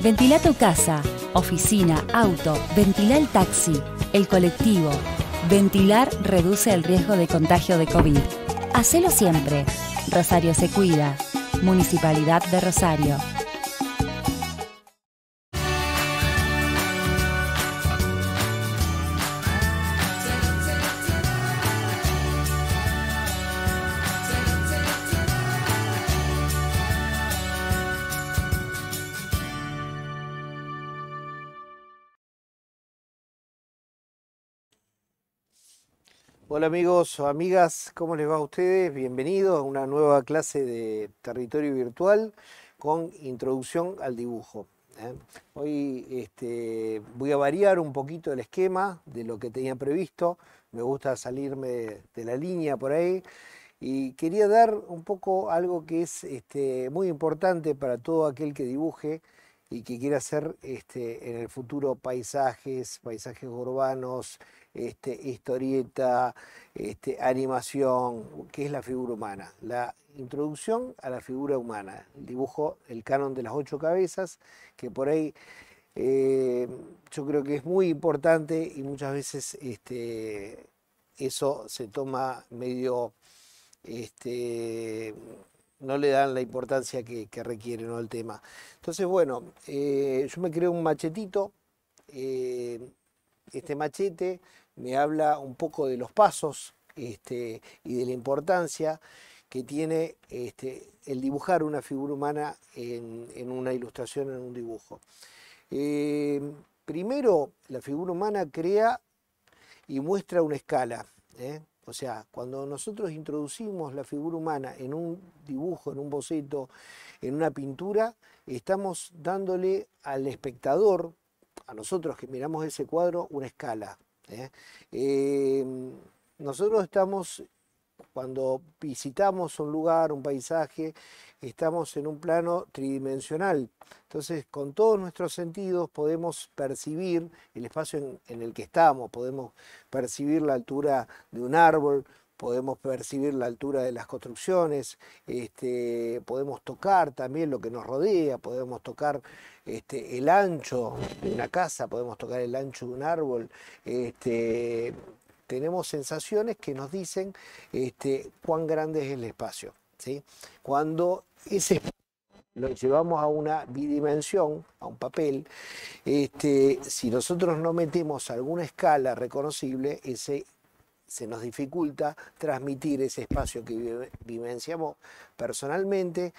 Ventila tu casa, oficina, auto, ventila el taxi, el colectivo. Ventilar reduce el riesgo de contagio de COVID. Hacelo siempre. Rosario se cuida. Municipalidad de Rosario. Hola amigos o amigas, ¿cómo les va a ustedes? Bienvenidos a una nueva clase de territorio virtual con introducción al dibujo. Hoy voy a variar un poquito el esquema de lo que tenía previsto. Me gusta salirme de la línea por ahí y quería dar un poco algo que es muy importante para todo aquel que dibuje y que quiera hacer en el futuro paisajes urbanos, historieta, animación, que es la figura humana. La introducción a la figura humana, el dibujo, el canon de las 8 cabezas, que por ahí yo creo que es muy importante y muchas veces eso se toma medio, no le dan la importancia que requiere, ¿no?, el tema. Entonces, bueno, yo me creo un machetito. Este machete me habla un poco de los pasos y de la importancia que tiene el dibujar una figura humana en una ilustración, en un dibujo. Primero, la figura humana crea y muestra una escala. O sea, cuando nosotros introducimos la figura humana en un dibujo, en un boceto, en una pintura, estamos dándole al espectador, a nosotros que miramos ese cuadro, una escala. Nosotros estamos, cuando visitamos un lugar, un paisaje, estamos en un plano tridimensional. Entonces, con todos nuestros sentidos podemos percibir el espacio en el que estamos, podemos percibir la altura de un árbol, podemos percibir la altura de las construcciones, podemos tocar también lo que nos rodea, podemos tocar el ancho de una casa, podemos tocar el ancho de un árbol. Tenemos sensaciones que nos dicen cuán grande es el espacio, ¿sí? Cuando ese lo llevamos a una bidimensión, a un papel, si nosotros no metemos alguna escala reconocible, se nos dificulta transmitir ese espacio que vivenciamos personalmente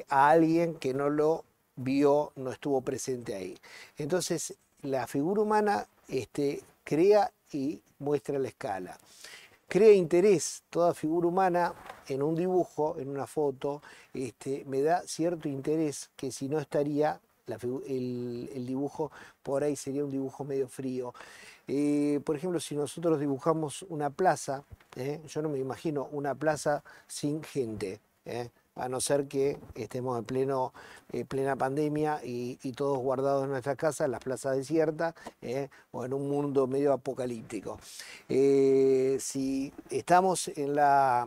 a alguien que no lo vio, no estuvo presente ahí. Entonces, la figura humana crea y muestra la escala. Crea interés, toda figura humana en un dibujo, en una foto, me da cierto interés que si no estaría el dibujo, por ahí sería un dibujo medio frío. Por ejemplo, si nosotros dibujamos una plaza, yo no me imagino una plaza sin gente, a no ser que estemos en plena pandemia y todos guardados en nuestras casas, las plazas desiertas, o en un mundo medio apocalíptico. Si estamos en la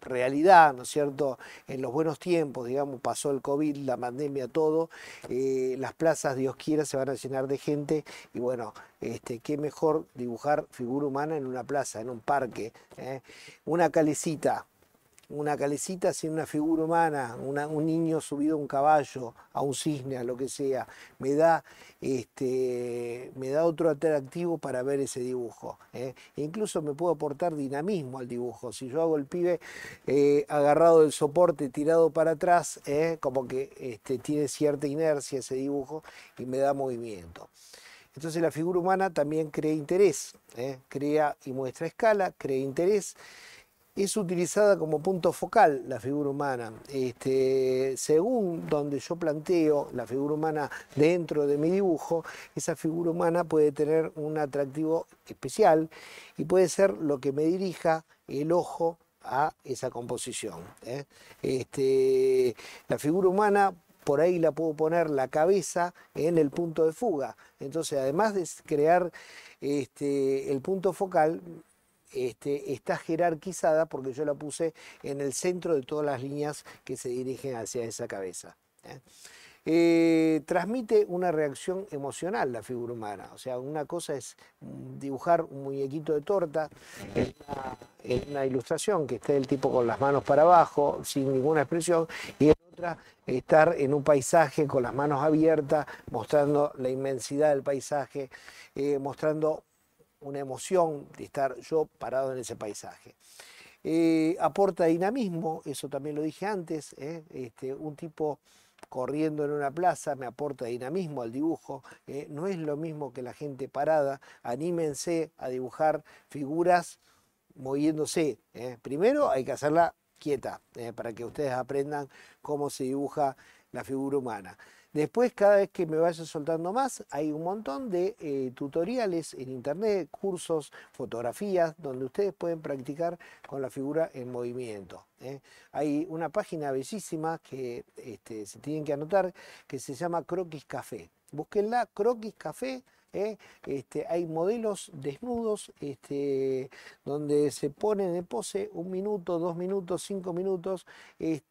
realidad, ¿no es cierto?, en los buenos tiempos, digamos, pasó el COVID, la pandemia, todo, las plazas, Dios quiera, se van a llenar de gente y bueno, qué mejor dibujar figura humana en una plaza, en un parque, una calecita sin una figura humana, un niño subido a un caballo, a un cisne, a lo que sea, me da otro atractivo para ver ese dibujo. E incluso me puedo aportar dinamismo al dibujo. Si yo hago el pibe agarrado del soporte, tirado para atrás, como que tiene cierta inercia ese dibujo y me da movimiento. Entonces la figura humana también crea interés, crea y muestra escala, crea interés. Es utilizada como punto focal la figura humana. Según donde yo planteo la figura humana dentro de mi dibujo, esa figura humana puede tener un atractivo especial y puede ser lo que me dirija el ojo a esa composición. La figura humana, por ahí la puedo poner la cabeza en el punto de fuga. Entonces, además de crear el punto focal, está jerarquizada porque yo la puse en el centro de todas las líneas que se dirigen hacia esa cabeza. Transmite una reacción emocional la figura humana. O sea, una cosa es dibujar un muñequito de torta en una ilustración que esté el tipo con las manos para abajo, sin ninguna expresión, y en otra estar en un paisaje con las manos abiertas, mostrando la inmensidad del paisaje, mostrando una emoción de estar yo parado en ese paisaje. Aporta dinamismo, eso también lo dije antes, un tipo corriendo en una plaza me aporta dinamismo al dibujo, no es lo mismo que la gente parada. Anímense a dibujar figuras moviéndose. Primero hay que hacerla quieta, para que ustedes aprendan cómo se dibuja la figura humana. Después, cada vez que me vaya soltando más, hay un montón de tutoriales en internet, cursos, fotografías, donde ustedes pueden practicar con la figura en movimiento. Hay una página bellísima que se tienen que anotar, que se llama Croquis Café. Búsquenla, Croquis Café. Hay modelos desnudos donde se ponen en pose 1 minuto, 2 minutos, 5 minutos y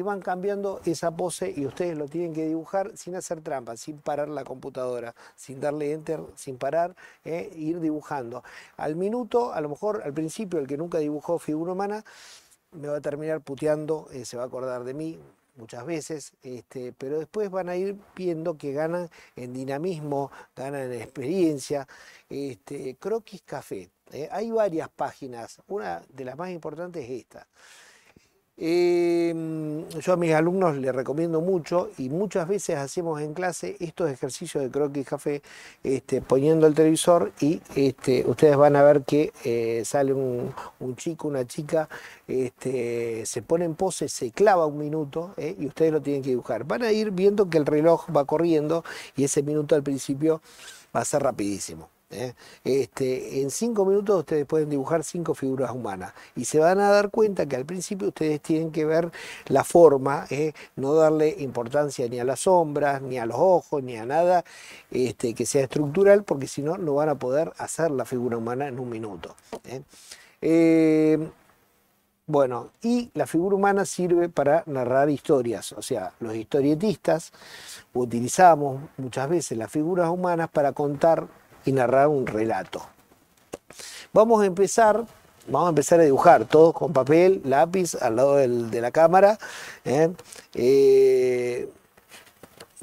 van cambiando esa pose y ustedes lo tienen que dibujar sin hacer trampa, sin parar la computadora, sin darle enter, sin parar, ir dibujando. Al minuto, a lo mejor al principio el que nunca dibujó figura humana me va a terminar puteando, se va a acordar de mí muchas veces, pero después van a ir viendo que ganan en dinamismo, ganan en experiencia. Croquis Café, hay varias páginas, una de las más importantes es esta. Yo a mis alumnos les recomiendo mucho y muchas veces hacemos en clase estos ejercicios de Croquis Café poniendo el televisor y ustedes van a ver que sale un chico, una chica, se pone en pose, se clava 1 minuto y ustedes lo tienen que dibujar. Van a ir viendo que el reloj va corriendo y ese minuto al principio va a ser rapidísimo. En 5 minutos ustedes pueden dibujar 5 figuras humanas y se van a dar cuenta que al principio ustedes tienen que ver la forma, no darle importancia ni a las sombras, ni a los ojos, ni a nada que sea estructural, porque si no, no van a poder hacer la figura humana en 1 minuto. Bueno, y la figura humana sirve para narrar historias, o sea, los historietistas utilizamos muchas veces las figuras humanas para contar y narrar un relato. Vamos a empezar a dibujar, todos con papel, lápiz, al lado de la cámara. Voy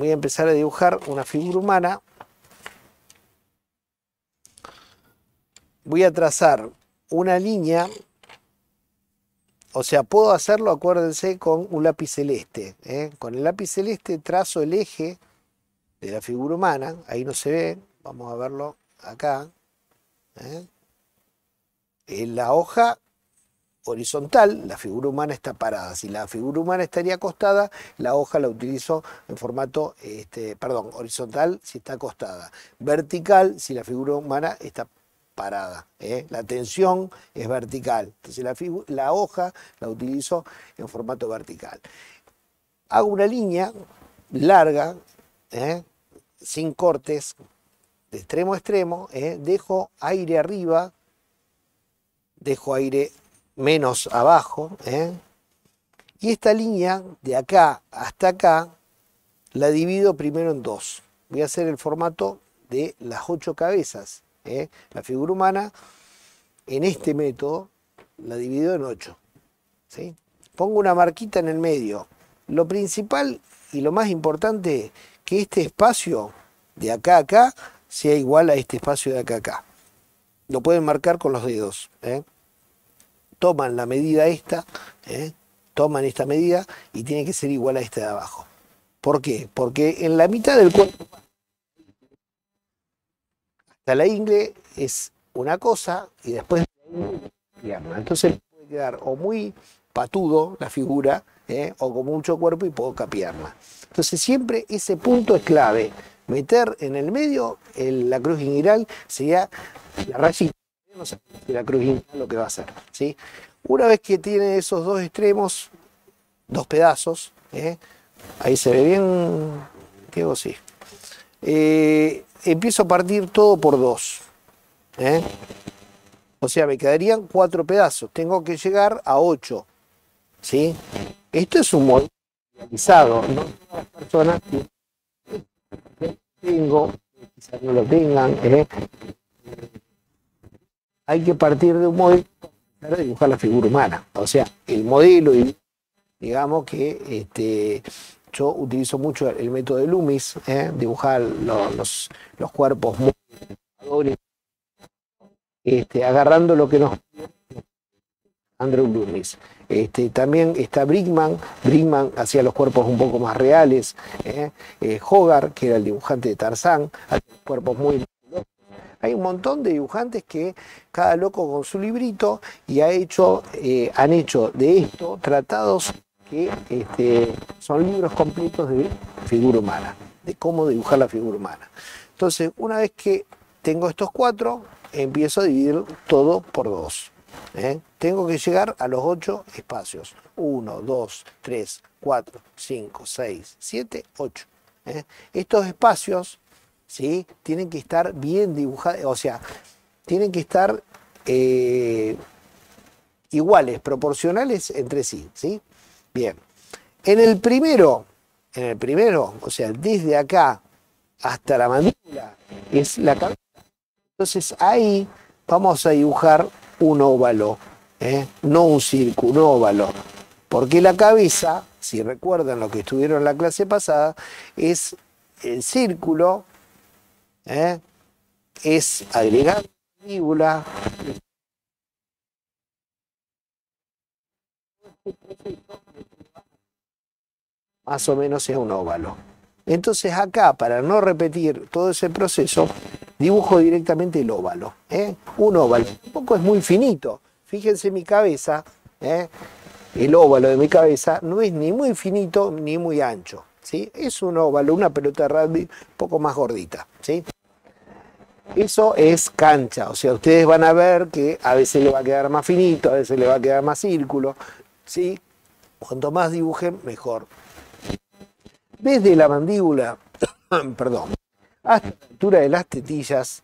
a empezar a dibujar una figura humana. Voy a trazar una línea, o sea, puedo hacerlo, acuérdense, con un lápiz celeste. Con el lápiz celeste trazo el eje de la figura humana, ahí no se ve. Vamos a verlo acá. En la hoja horizontal, la figura humana está parada. Si la figura humana estaría acostada, la hoja la utilizo en formato, horizontal si está acostada. Vertical si la figura humana está parada. La tensión es vertical. Entonces la hoja la utilizo en formato vertical. Hago una línea larga, sin cortes, de extremo a extremo, dejo aire arriba, dejo aire menos abajo, y esta línea de acá hasta acá la divido primero en 2. Voy a hacer el formato de las 8 cabezas. La figura humana en este método la divido en 8. ¿Sí? Pongo una marquita en el medio. Lo principal y lo más importante es que este espacio de acá a acá sea igual a este espacio de acá a acá. Lo pueden marcar con los dedos. Toman la medida esta, toman esta medida y tiene que ser igual a esta de abajo. ¿Por qué? Porque en la mitad del cuerpo, hasta la ingle es una cosa y después de la ingle pierna. Entonces puede quedar o muy patudo la figura, o con mucho cuerpo y poca pierna. Entonces siempre ese punto es clave. Meter en el medio la cruz inguinal sería la rayita. No sé si la cruz inguinal lo que va a hacer. ¿Sí? Una vez que tiene esos 2 extremos, 2 pedazos, ahí se ve bien, Diego, sí. Empiezo a partir todo por 2. O sea, me quedarían 4 pedazos. Tengo que llegar a 8. ¿Sí? Esto es un modelo realizado. No todas las personas que tengo, quizás no lo tengan. Hay que partir de un modelo para dibujar la figura humana. O sea, el modelo, digamos que yo utilizo mucho el método de Loomis, dibujar los cuerpos muy agarrando lo que nos Andrew Loomis. También está Brickman hacía los cuerpos un poco más reales. Hogarth, que era el dibujante de Tarzán, hacía cuerpos muy... Hay un montón de dibujantes que cada loco con su librito y han hecho de esto tratados que son libros completos de figura humana, de cómo dibujar la figura humana. Entonces, una vez que tengo estos 4, empiezo a dividir todo por 2. Tengo que llegar a los 8 espacios. 1, 2, 3, 4, 5, 6, 7, 8. Estos espacios, ¿sí?, tienen que estar bien dibujados, o sea, tienen que estar iguales, proporcionales entre sí, ¿sí? Bien. En el primero, o sea, desde acá hasta la mandíbula, es la cabeza. Entonces ahí vamos a dibujar un óvalo, no un círculo, un óvalo. Porque la cabeza, si recuerdan lo que estuvieron en la clase pasada, es el círculo, es agregar mandíbula. Más o menos es un óvalo. Entonces acá, para no repetir todo ese proceso, dibujo directamente el óvalo. Un óvalo. Tampoco es muy finito. Fíjense mi cabeza, el óvalo de mi cabeza no es ni muy finito ni muy ancho, ¿sí? Es un óvalo, una pelota de rugby un poco más gordita, ¿sí? Eso es cancha, o sea, ustedes van a ver que a veces le va a quedar más finito, a veces le va a quedar más círculo, ¿sí? Cuanto más dibujen, mejor. Desde la mandíbula, perdón, hasta la altura de las tetillas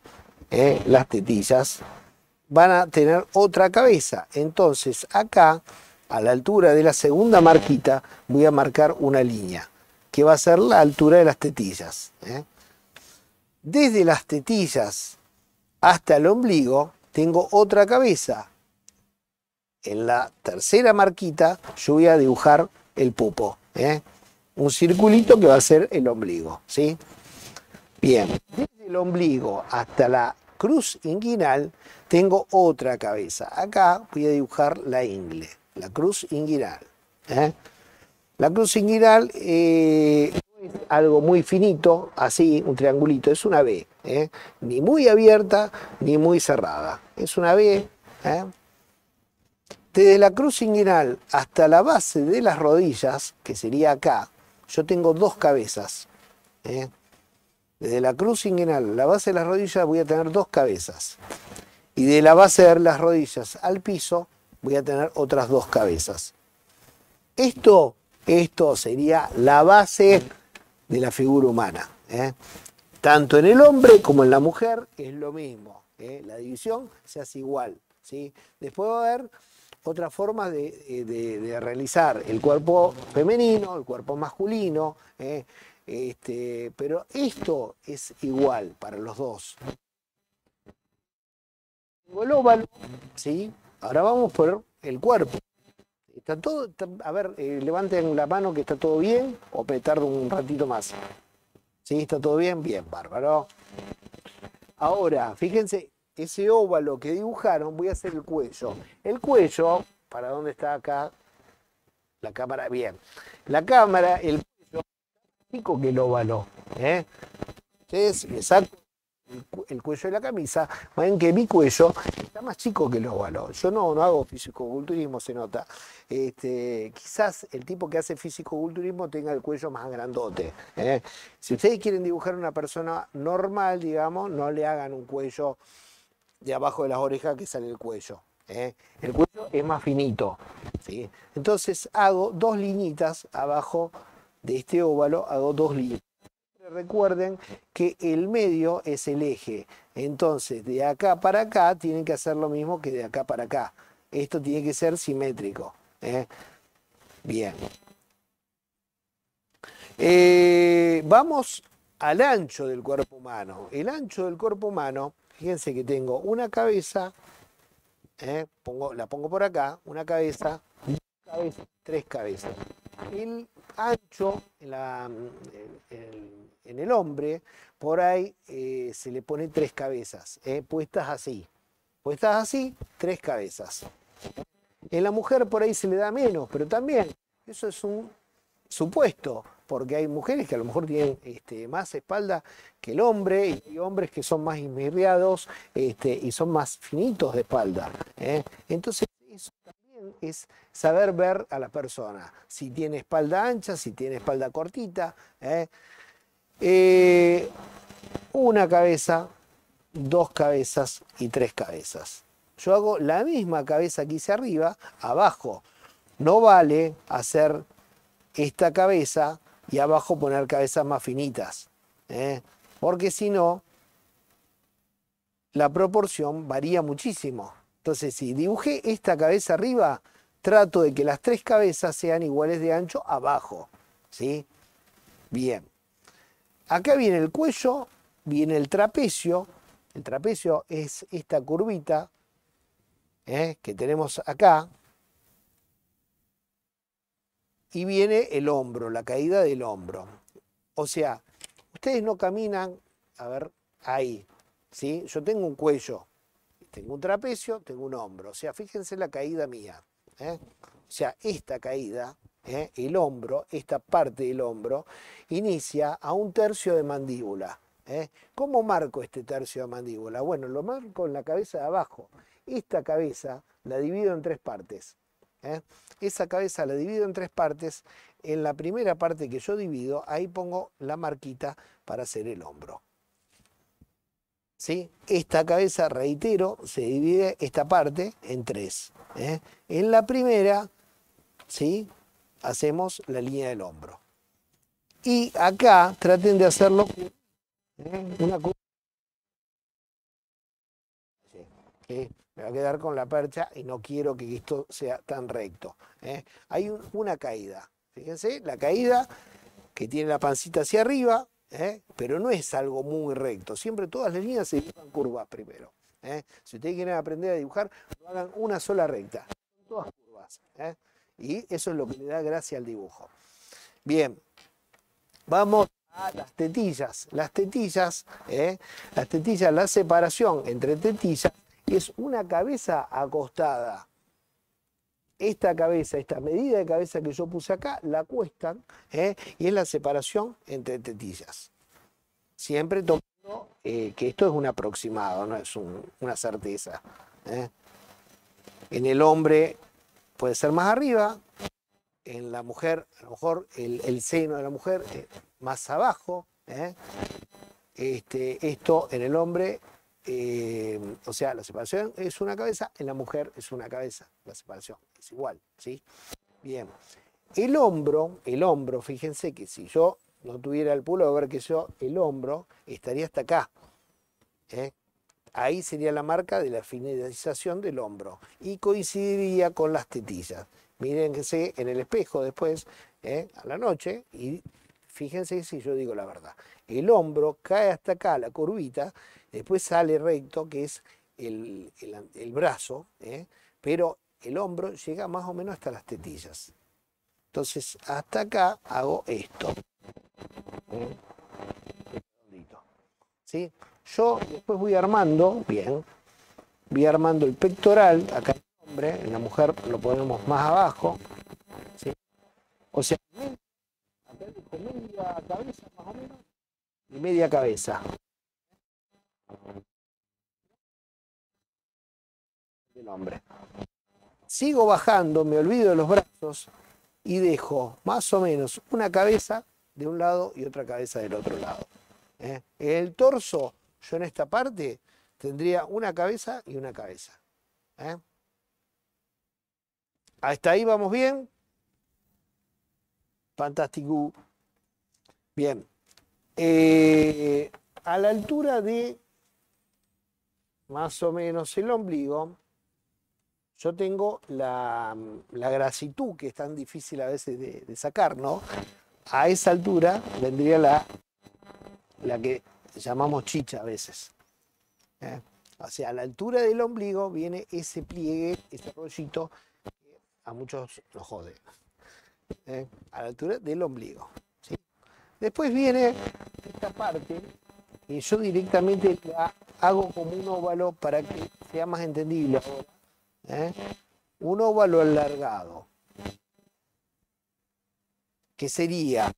van a tener otra cabeza. Entonces, acá, a la altura de la segunda marquita, voy a marcar una línea, que va a ser la altura de las tetillas. Desde las tetillas hasta el ombligo, tengo otra cabeza. En la tercera marquita, yo voy a dibujar el pupo. Un circulito que va a ser el ombligo, ¿sí? Bien, desde el ombligo hasta la cruz inguinal tengo otra cabeza. Acá voy a dibujar la ingle, la cruz inguinal. La cruz inguinal no es algo muy finito, así, un triangulito, es una B. Ni muy abierta ni muy cerrada. Es una B. Desde la cruz inguinal hasta la base de las rodillas, que sería acá, yo tengo 2 cabezas. Desde la cruz inguinal a la base de las rodillas voy a tener 2 cabezas. Y de la base de las rodillas al piso voy a tener otras 2 cabezas. Esto sería la base de la figura humana. Tanto en el hombre como en la mujer es lo mismo. La división se hace igual, ¿sí? Después va a haber otra forma de realizar el cuerpo femenino, el cuerpo masculino, pero esto es igual para los dos. El óvalo, ¿sí? Ahora vamos por el cuerpo. Está todo, a ver, levanten la mano que está todo bien, o me tardo un ratito más. ¿Sí? ¿Está todo bien? Bien, bárbaro. Ahora, fíjense, ese óvalo que dibujaron, voy a hacer el cuello. El cuello, ¿para dónde está acá? La cámara, bien. La cámara, el cuello, es más chico que el óvalo. Entonces, me saco el cuello de la camisa, ven que mi cuello está más chico que el óvalo. Yo no hago fisicoculturismo, se nota. Quizás el tipo que hace fisicoculturismo tenga el cuello más grandote. Si ustedes quieren dibujar una persona normal, digamos, no le hagan un cuello de abajo de las orejas que sale el cuello. El cuello es más finito, ¿sí? Entonces hago 2 liñitas abajo de este óvalo, hago 2 líneas. recuerden que el medio es el eje. Entonces, de acá para acá tienen que hacer lo mismo que de acá para acá. Esto tiene que ser simétrico. Bien. Vamos al ancho del cuerpo humano. El ancho del cuerpo humano, fíjense que tengo una cabeza, la pongo por acá, una cabeza, tres cabezas. El ancho en el hombre, por ahí se le pone tres cabezas, puestas así. Puestas así, tres cabezas. En la mujer por ahí se le da menos, pero también eso es un supuesto, porque hay mujeres que a lo mejor tienen más espalda que el hombre, y hay hombres que son más inmirriados y son más finitos de espalda. Entonces, eso también es saber ver a la persona, si tiene espalda ancha, si tiene espalda cortita. Una cabeza, dos cabezas y tres cabezas. Yo hago la misma cabeza que hice arriba, abajo. No vale hacer esta cabeza y abajo poner cabezas más finitas, porque si no, la proporción varía muchísimo. Entonces, si dibujé esta cabeza arriba, trato de que las tres cabezas sean iguales de ancho abajo, ¿sí? Bien. Acá viene el cuello, viene el trapecio. El trapecio es esta curvita que tenemos acá. Y viene el hombro, la caída del hombro. O sea, ustedes no caminan, a ver, ahí, ¿sí? Yo tengo un cuello, tengo un trapecio, tengo un hombro. O sea, fíjense la caída mía. O sea, esta caída, el hombro, esta parte del hombro, inicia a un tercio de mandíbula. ¿Cómo marco este tercio de mandíbula? Bueno, lo marco en la cabeza de abajo. Esta cabeza la divido en tres partes. Esa cabeza la divido en tres partes. En la primera parte que yo divido, ahí pongo la marquita para hacer el hombro. ¿Sí? Esta cabeza, reitero, se divide esta parte en tres. En la primera, ¿sí? Hacemos la línea del hombro. Y acá traten de hacerlo una curva. ¿Sí? Me va a quedar con la percha y no quiero que esto sea tan recto. Hay una caída. Fíjense, la caída que tiene la pancita hacia arriba, pero no es algo muy recto. Siempre todas las líneas se dibujan curvas primero. Si ustedes quieren aprender a dibujar, no hagan una sola recta. Son todas curvas. Y eso es lo que le da gracia al dibujo. Bien, vamos a las tetillas. Las tetillas, la separación entre tetillas es una cabeza acostada. Esta cabeza, esta medida de cabeza que yo puse acá, la cuestan, y es la separación entre tetillas. Siempre tomando que esto es un aproximado, no es una certeza. En el hombre puede ser más arriba, en la mujer, a lo mejor el seno de la mujer más abajo. Esto en el hombre, o sea, la separación es una cabeza, en la mujer es una cabeza, la separación es igual, ¿sí? Bien. El hombro, fíjense que si yo no tuviera el pullover, que yo, el hombro estaría hasta acá. Ahí sería la marca de la finalización del hombro y coincidiría con las tetillas. Mírense en el espejo después, a la noche, y fíjense si yo digo la verdad. El hombro cae hasta acá, la curvita, después sale recto, que es el brazo, pero el hombro llega más o menos hasta las tetillas. Entonces, hasta acá hago esto. ¿Sí? Yo después voy armando, bien, voy armando el pectoral, acá en el hombre, en la mujer lo ponemos más abajo, ¿sí? O sea, acá con media cabeza más o menos, y media cabeza. Del hombre. Sigo bajando, me olvido de los brazos y dejo más o menos una cabeza de un lado y otra cabeza del otro lado. El torso, yo en esta parte tendría una cabeza y una cabeza. Hasta ahí vamos bien. Fantástico. Bien. A la altura de más o menos el ombligo, yo tengo la grasitud, que es tan difícil a veces de sacar, ¿no? A esa altura vendría la que llamamos chicha a veces. ¿Eh? O sea, a la altura del ombligo viene ese pliegue, ese rollito, que a muchos nos jode. A la altura del ombligo. ¿Sí? Después viene esta parte, y yo directamente la hago como un óvalo para que sea más entendible ahora. Un óvalo alargado, que sería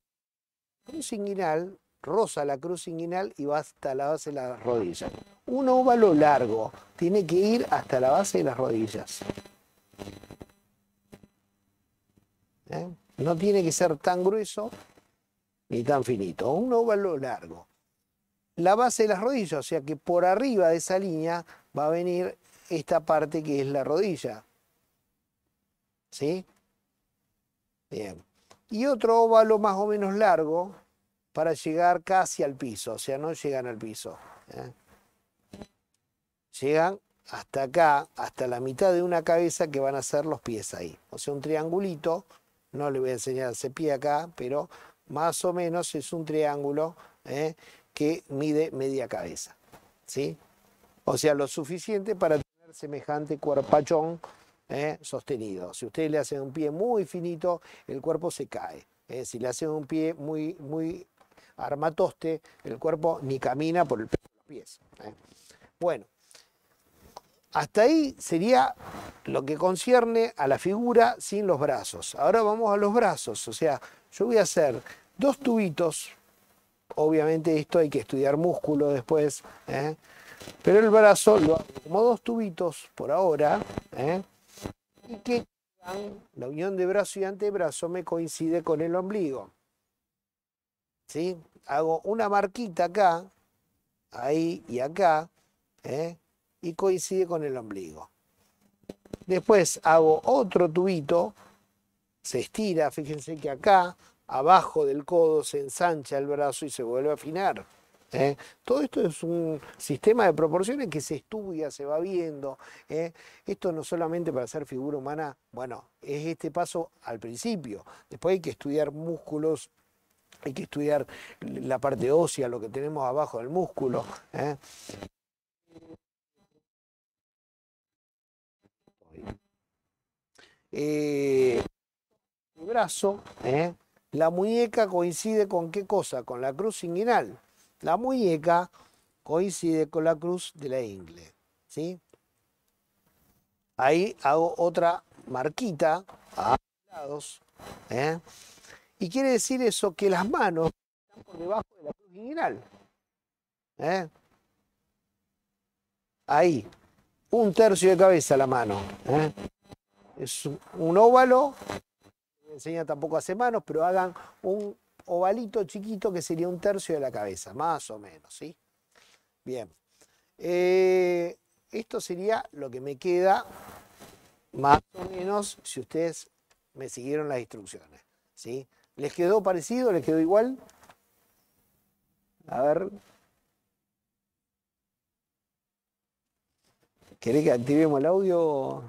cruz inguinal, roza la cruz inguinal y va hasta la base de las rodillas. Un óvalo largo tiene que ir hasta la base de las rodillas. No tiene que ser tan grueso ni tan finito. Un óvalo largo. La base de las rodillas, o sea que por arriba de esa línea va a venir esta parte que es la rodilla. ¿Sí? Bien. Y otro óvalo más o menos largo para llegar casi al piso, o sea, no llegan al piso. Llegan hasta acá, hasta la mitad de una cabeza, que van a ser los pies ahí. O sea, un triangulito, no le voy a enseñar ese pie acá, pero más o menos es un triángulo que mide media cabeza. ¿Sí? O sea, lo suficiente para tener semejante cuerpachón sostenido. Si ustedes le hacen un pie muy finito, el cuerpo se cae. Si le hacen un pie muy armatoste, el cuerpo ni camina por el peso de los pies. Bueno, hasta ahí sería lo que concierne a la figura sin los brazos. Ahora vamos a los brazos. O sea, yo voy a hacer dos tubitos. Obviamente esto hay que estudiar músculo después. Pero el brazo lo hago como dos tubitos por ahora. Y que la unión de brazo y antebrazo me coincide con el ombligo. ¿Sí? Hago una marquita acá, ahí y acá, y coincide con el ombligo. Después hago otro tubito, se estira, fíjense que acá, abajo del codo, se ensancha el brazo y se vuelve a afinar. Todo esto es un sistema de proporciones que se estudia, se va viendo. Esto no solamente para hacer figura humana, bueno, es este paso al principio. Después hay que estudiar músculos, hay que estudiar la parte ósea, lo que tenemos abajo del músculo. El brazo, la muñeca coincide con qué cosa, con la cruz inguinal. La muñeca coincide con la cruz de la ingle. ¿Sí? Ahí hago otra marquita a ambos lados. Y quiere decir eso que las manos están por debajo de la cruz inguinal. Ahí, un tercio de cabeza la mano. Es un óvalo, no me enseña tampoco a hacer manos, pero hagan un ovalito chiquito que sería un tercio de la cabeza, más o menos, ¿sí? Bien. Esto sería lo que me queda, más o menos, si ustedes me siguieron las instrucciones, ¿sí? ¿Les quedó parecido? ¿Les quedó igual? A ver. ¿Querés que activemos el audio?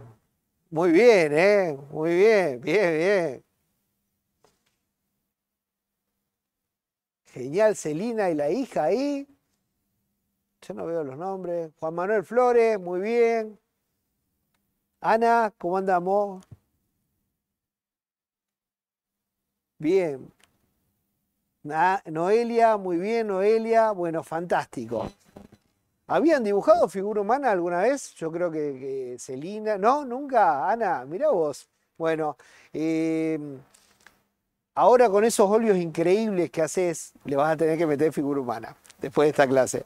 Muy bien, muy bien, bien. Genial, Celina y la hija ahí. Yo no veo los nombres. Juan Manuel Flores, muy bien. Ana, ¿cómo andamos? Bien. Noelia, muy bien, Noelia. Bueno, fantástico. ¿Habían dibujado figura humana alguna vez? Yo creo que Celina. ¿No? ¿Nunca? Ana, mirá vos. Bueno, ahora con esos óleos increíbles que haces, le vas a tener que meter figura humana después de esta clase.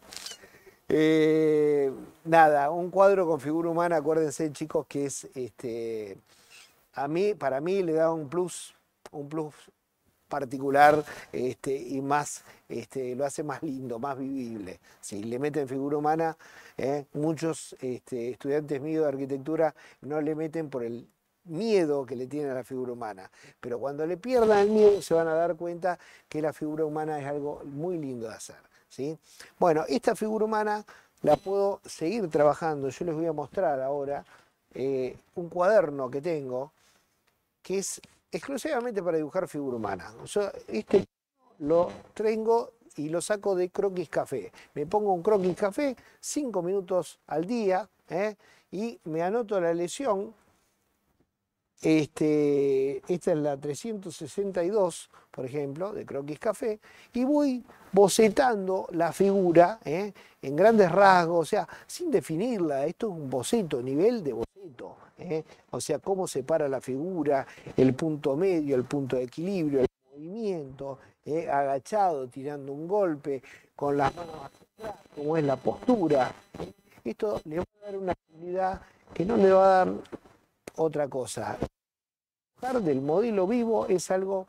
Nada, un cuadro con figura humana, acuérdense chicos que es, para mí le da un plus particular y más, lo hace más lindo, más vivible. Si le meten figura humana, muchos estudiantes míos de arquitectura no le meten por el miedo que le tienen a la figura humana. Pero cuando le pierdan el miedo se van a dar cuenta que la figura humana es algo muy lindo de hacer, ¿sí? Bueno, esta figura humana la puedo seguir trabajando. Yo les voy a mostrar ahora un cuaderno que tengo que es exclusivamente para dibujar figura humana. Yo este lo tengo y lo saco de Croquis Café. Me pongo un Croquis Café 5 minutos al día y me anoto la lesión. Esta es la 362, por ejemplo, de Croquis Café, y voy bocetando la figura en grandes rasgos, o sea, sin definirla. Esto es un boceto, nivel de boceto. O sea, cómo se para la figura, el punto medio, el punto de equilibrio, el movimiento, agachado, tirando un golpe, con las manos hacia atrás, cómo es la postura. Esto le va a dar una habilidad que no le va a dar otra cosa. Dibujar del modelo vivo es algo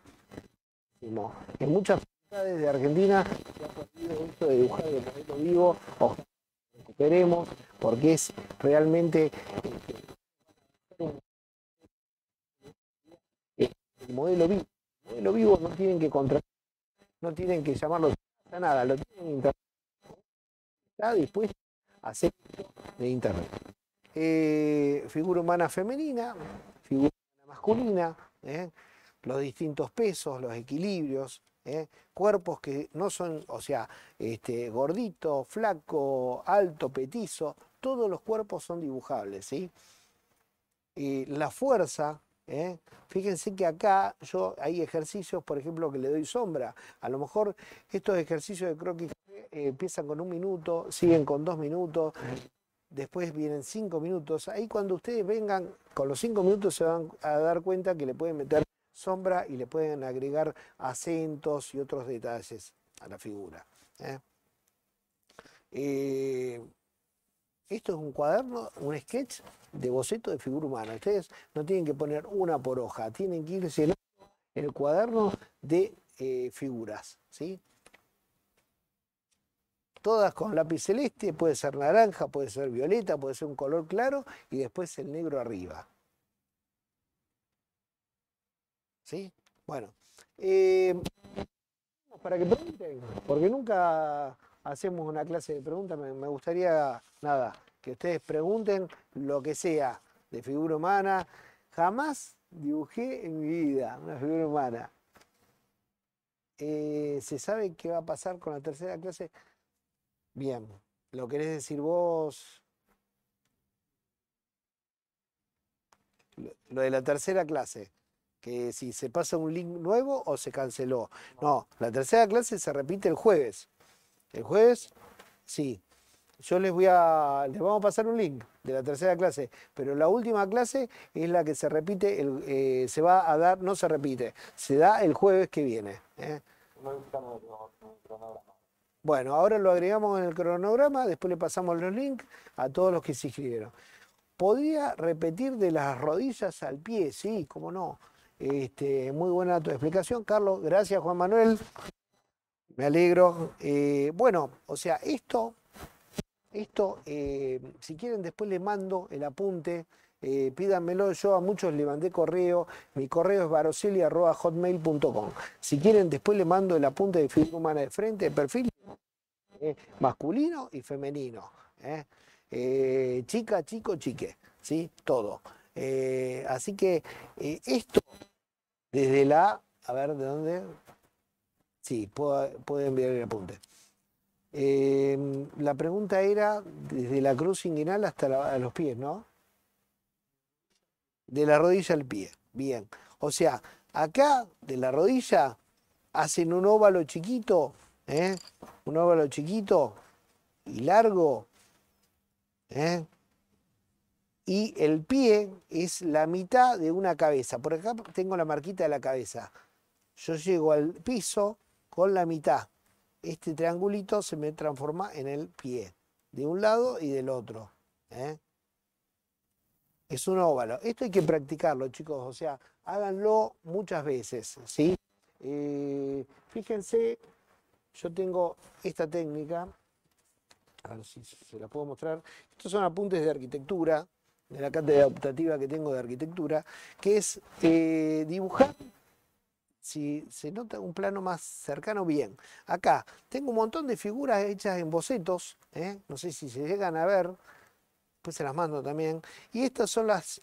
en muchas ciudades de Argentina se ha perdido esto de dibujar del modelo vivo. Ojalá lo recuperemos porque es realmente el modelo vivo. El modelo vivo no tienen que contratar, no tienen que llamarlo a nada, lo tienen en internet. Está dispuesto a hacer esto de internet. Figura humana femenina, figura humana masculina, los distintos pesos, los equilibrios, cuerpos que no son, o sea, gordito, flaco, alto, petizo, todos los cuerpos son dibujables, ¿sí? La fuerza, fíjense que acá hay ejercicios, por ejemplo, que le doy sombra. A lo mejor estos ejercicios de croquis empiezan con 1 minuto, siguen con 2 minutos, después vienen 5 minutos. Ahí cuando ustedes vengan con los 5 minutos se van a dar cuenta que le pueden meter sombra y le pueden agregar acentos y otros detalles a la figura. Esto es un cuaderno, un sketch de boceto de figura humana. Ustedes no tienen que poner una por hoja, tienen que ir llenando el cuaderno de figuras, ¿sí? Todas con lápiz celeste, puede ser naranja, puede ser violeta, puede ser un color claro y después el negro arriba. ¿Sí? Bueno, para que pregunten, porque nunca hacemos una clase de preguntas, me gustaría, nada, que ustedes pregunten lo que sea de figura humana. Jamás dibujé en mi vida una figura humana. ¿Se sabe qué va a pasar con la tercera clase? Bien, ¿lo querés decir vos? Lo de la tercera clase, que si se pasa un link nuevo o se canceló. No, la tercera clase se repite el jueves. El jueves, sí. Les vamos a pasar un link de la tercera clase, pero la última clase es la que se repite, se va a dar, no se repite, se da el jueves que viene. Bueno, ahora lo agregamos en el cronograma, después le pasamos los links a todos los que se inscribieron. ¿Podría repetir de las rodillas al pie? Sí, cómo no. Muy buena tu explicación, Carlos. Gracias, Juan Manuel. Me alegro. Bueno, o sea, esto si quieren después les mando el apunte. Pídanmelo, yo a muchos le mandé correo, mi correo es baroseli@hotmail.com. Si quieren después les mando el apunte de figura humana de frente, de perfil masculino y femenino. Chica, chico, chique, ¿sí? Todo. Así que esto desde a ver, ¿de dónde? Sí, puedo enviar el apunte. La pregunta era desde la cruz inguinal hasta los pies, ¿no? De la rodilla al pie, bien. O sea, acá de la rodilla hacen un óvalo chiquito, un óvalo chiquito y largo, y el pie es la mitad de una cabeza. Por acá tengo la marquita de la cabeza. Yo llego al piso con la mitad. Este triangulito se me transforma en el pie, de un lado y del otro. Es un óvalo. Esto hay que practicarlo, chicos. O sea, háganlo muchas veces, ¿sí? Fíjense, yo tengo esta técnica. A ver si se la puedo mostrar. Estos son apuntes de arquitectura, de la cátedra optativa que tengo de arquitectura, que es dibujar, si se nota un plano más cercano, bien. Acá tengo un montón de figuras hechas en bocetos, no sé si se llegan a ver, pues se las mando también. Y estas son las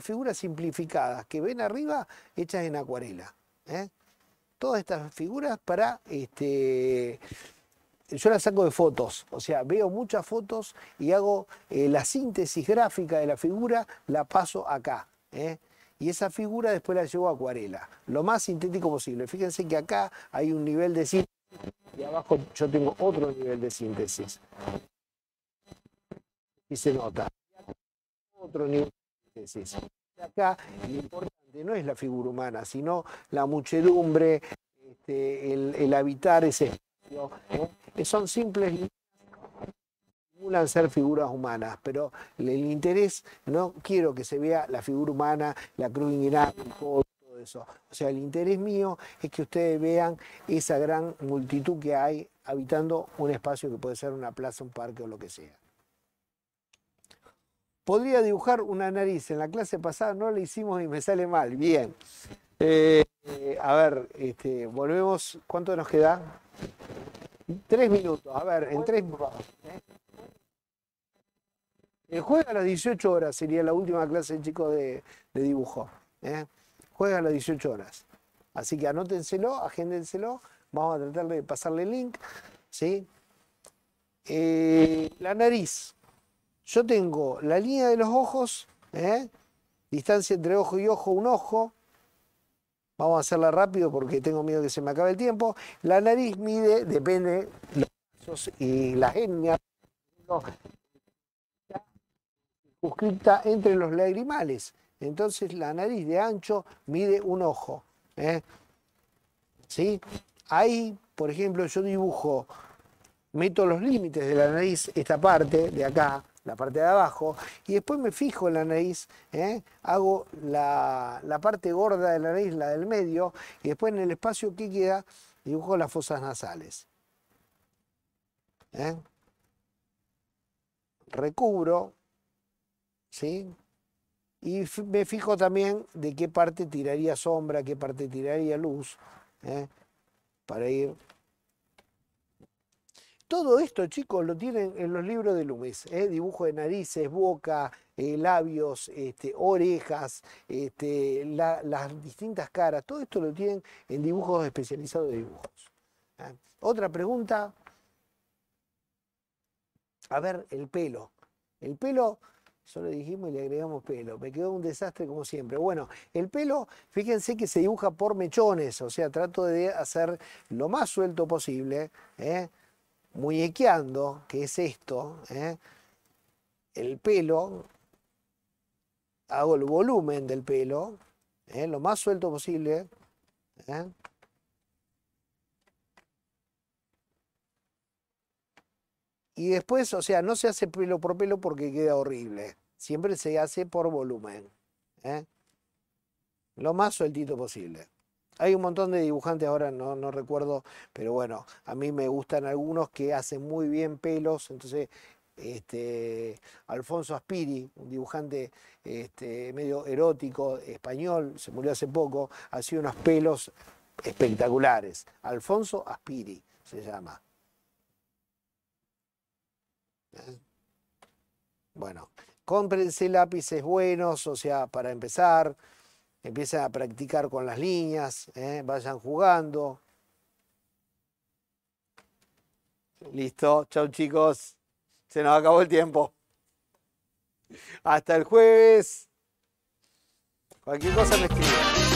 figuras simplificadas que ven arriba, hechas en acuarela. Todas estas figuras yo las saco de fotos, o sea, veo muchas fotos y hago la síntesis gráfica de la figura, la paso acá. Y esa figura después la llevo a acuarela, lo más sintético posible. Fíjense que acá hay un nivel de síntesis y abajo yo tengo otro nivel de síntesis. Y se nota. Otro nivel de síntesis. Acá lo importante no es la figura humana, sino la muchedumbre, el habitar ese espacio. Son simples líneas que simulan ser figuras humanas, pero el interés, no quiero que se vea la figura humana, la cruz inguinal, todo eso. O sea, el interés mío es que ustedes vean esa gran multitud que hay habitando un espacio que puede ser una plaza, un parque o lo que sea. Podría dibujar una nariz. En la clase pasada no la hicimos y me sale mal. Bien. A ver, volvemos. ¿Cuánto nos queda? 3 minutos. A ver, en 3 minutos. El jueves a las 18 horas sería la última clase, chicos, de dibujo. Jueves a las 18 horas. Así que anótenselo, agéndenselo. Vamos a tratar de pasarle el link. ¿Sí? La nariz. Yo tengo la línea de los ojos, distancia entre ojo y ojo, un ojo. Vamos a hacerla rápido porque tengo miedo que se me acabe el tiempo. La nariz mide, depende, los brazos y las etnias, circunscripta entre los lagrimales. Entonces la nariz de ancho mide un ojo. ¿Sí? Ahí, por ejemplo, yo dibujo, meto los límites de la nariz, esta parte de acá, la parte de abajo, y después me fijo en la nariz, hago la parte gorda de la nariz, la del medio, y después en el espacio que queda dibujo las fosas nasales. Recubro, ¿sí? Y me fijo también de qué parte tiraría sombra, qué parte tiraría luz, para ir. Todo esto, chicos, lo tienen en los libros de Loomis, dibujo de narices, boca, labios, orejas, las distintas caras, todo esto lo tienen en dibujos especializados de dibujos. Otra pregunta. A ver, el pelo. El pelo, solo dijimos y le agregamos pelo. Me quedó un desastre como siempre. Bueno, el pelo, fíjense que se dibuja por mechones, o sea, trato de hacer lo más suelto posible, muñequeando, que es esto, el pelo, hago el volumen del pelo, lo más suelto posible, y después, o sea, no se hace pelo por pelo porque queda horrible, siempre se hace por volumen, lo más sueltito posible. Hay un montón de dibujantes, ahora no recuerdo, pero bueno, a mí me gustan algunos que hacen muy bien pelos. Entonces, Alfonso Aspiri, un dibujante medio erótico español, se murió hace poco, hacía unos pelos espectaculares. Alfonso Aspiri se llama. Bueno, cómprense lápices buenos, o sea, para empezar. Empiecen a practicar con las líneas, vayan jugando. Listo, chau chicos. Se nos acabó el tiempo. Hasta el jueves. Cualquier cosa me escriben.